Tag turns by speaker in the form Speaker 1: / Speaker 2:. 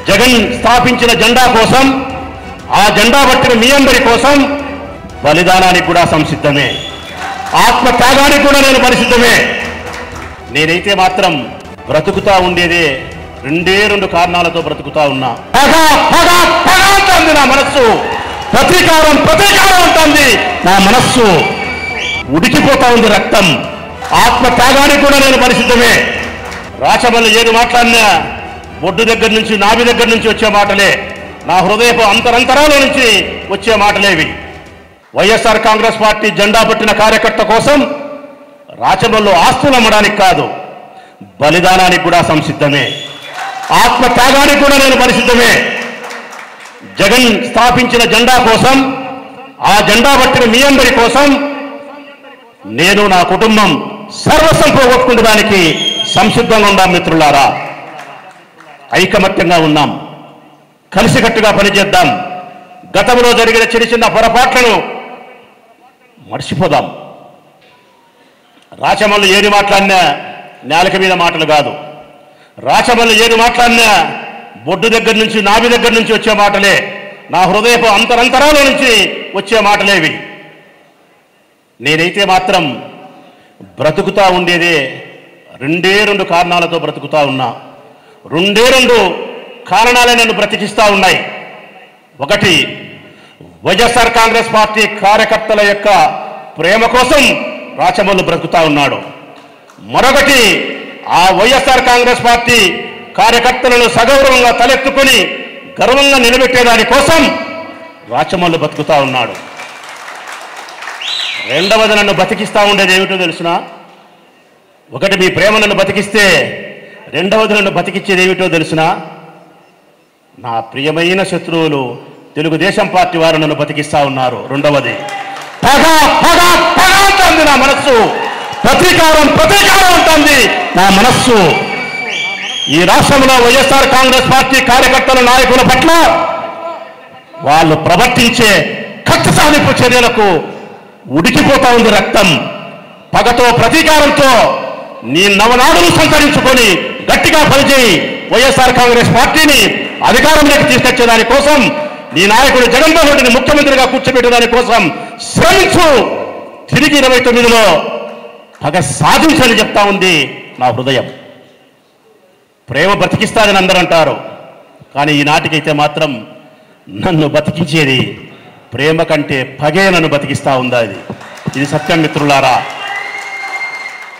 Speaker 1: జగన్ స్థాపించిన జెండా కోసం, ఆ జెండా పట్టిన మీ అందరి కోసం బలిదానానికి కూడా సంసిద్ధమే, ఆత్మత్యాగానికి కూడా నేను పరిసిద్ధమే. నేనైతే మాత్రం బ్రతుకుతా ఉండేదే రెండు కారణాలతో బ్రతుకుతా ఉన్నా. అంటుంది నా మనస్సు, ప్రతీకారం అంటుంది నా మనస్సు, ఉడికిపోతా ఉంది రక్తం. ఆత్మత్యాగానికి కూడా నేను పరిసిద్ధమే. రాచమల్లి ఏది మాట్లాడినా బొడ్డు దగ్గర నుంచి, నాభి దగ్గర నుంచి వచ్చే మాటలే, నా హృదయపు అంతరంతరాల నుంచి వచ్చే మాటలేవి. వైఎస్ఆర్ కాంగ్రెస్ పార్టీ జెండా పట్టిన కార్యకర్త కోసం రాచమల్లు ఆస్తులు అమ్మడానికి కాదు, బలిదానానికి కూడా సంసిద్ధమే, ఆత్మత్యాగానికి కూడా నేను పరిసిద్ధమే. జగన్ స్థాపించిన జెండా కోసం, ఆ జెండా పట్టిన మీ అందరి కోసం నేను, నా కుటుంబం సర్వస్వం పోగొట్టుకునేదానికి సంసిద్ధంగా ఉన్నాం. మిత్రులారా, ఐకమత్యంగా ఉన్నాం, కలిసికట్టుగా పనిచేద్దాం. గతంలో జరిగిన చిన్న పొరపాట్లను మర్చిపోదాం. రాచమల్లు ఏది మాట్లాడినా నేలక మీద మాటలు కాదు, రాచమల్లు ఏది మాట్లాడినా బొడ్డు దగ్గర నుంచి, నాభి దగ్గర నుంచి వచ్చే మాటలే, నా హృదయపు అంతరంతరాల నుంచి వచ్చే మాటలేవి. నేనైతే మాత్రం బ్రతుకుతా ఉండేదే రెండు కారణాలతో బ్రతుకుతా ఉన్నా. రెండు కారణాలే నన్ను బ్రతికిస్తా ఉన్నాయి. ఒకటి, వైఎస్ఆర్ కాంగ్రెస్ పార్టీ కార్యకర్తల యొక్క ప్రేమ కోసం రాచమల్లు బ్రతుకుతా ఉన్నాడు. మరొకటి, ఆ వైఎస్ఆర్ కాంగ్రెస్ పార్టీ కార్యకర్తలను సగౌరవంగా తలెత్తుకొని గర్వంగా నిలబెట్టేదాని కోసం రాచమల్లు బతుకుతా ఉన్నాడు. రెండవది, నన్ను బతికిస్తా ఉండేది ఏమిటో తెలుసునా? ఒకటి, మీ ప్రేమ నన్ను బతికిస్తే, రెండవది నన్ను బతికిచ్చేది ఏమిటో తెలుసునా? నా ప్రియమైన శత్రువులు తెలుగుదేశం పార్టీ వారు నన్ను బతికిస్తా ఉన్నారు. రెండవది, పగ అంటుంది నా మనస్సు, ప్రతీకారం అంటుంది నా మనస్సు. ఈ రాష్ట్రంలో వైఎస్ఆర్ కాంగ్రెస్ పార్టీ కార్యకర్తల నాయకుల పట్ల వాళ్ళు ప్రవర్తించే కక్ష సాధింపు చర్యలకు ఉడికిపోతా ఉంది రక్తం. పగతో, ప్రతీకారంతో నీ నవనాడులు సంతరించుకొని గట్టిగా పనిచేయి. వైఎస్ఆర్ కాంగ్రెస్ పార్టీని అధికారంలోకి తీసుకొచ్చేదాని కోసం, నీ నాయకుడు జగన్మోహన్ రెడ్డిని ముఖ్యమంత్రిగా కూర్చోబెట్టేదాని కోసం శ్రమించు. తిరిగి 29లో పగ సాధించని చెప్తా ఉంది నా హృదయం. ప్రేమ బతికిస్తాదని అందరూ అంటారు, కానీ ఈనాటికైతే మాత్రం నన్ను బతికించేది ప్రేమ కంటే పగే నన్ను బతికిస్తా ఉందా? ఇది సత్యం మిత్రులారా.